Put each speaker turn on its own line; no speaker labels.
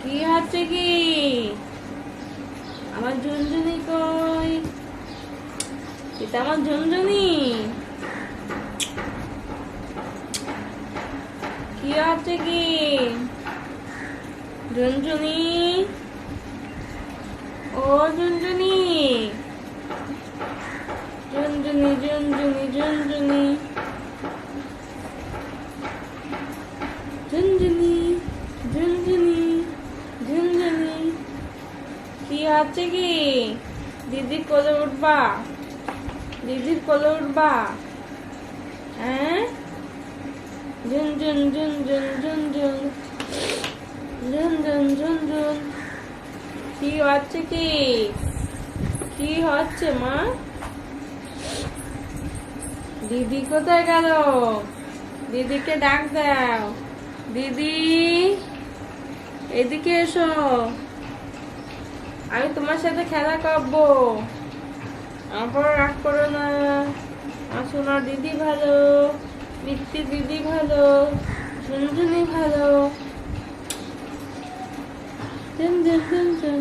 কি হচ্ছে কি? আমার ঝুনঝুনি কই? এটা আমার ঝুনঝুনি। কি হচ্ছে কি? ঝুনঝুনি, ও ঝুনঝুনি, ঝুনঝুনি ঝুনঝুনি ঝুনঝুনি ঝুনঝুনি ঝুনঝুনি ঝুনঝুনি। কি হচ্ছে কি? দিদির কোলে উঠবা? দিদির কোলে উঠবা? হ্যাঁ, ঝুনঝুন ঝুনঝুন ঝুনঝুন ঝুনঝুন ঝুনঝুন। কি হচ্ছে কি? কি হচ্ছে মা? দিদি কোথায় গেল? দিদিকে ডাক দাও। দিদি, এদিকে এসো, আমি তোমার সাথে খেলা করবো। আবার রাগ করো না। আমার সোনার দিদি ভালো, মিষ্টি দিদি ভালো, ঝুনঝুনি ভালো। ঝুন ঝুন ঝুন ঝুন।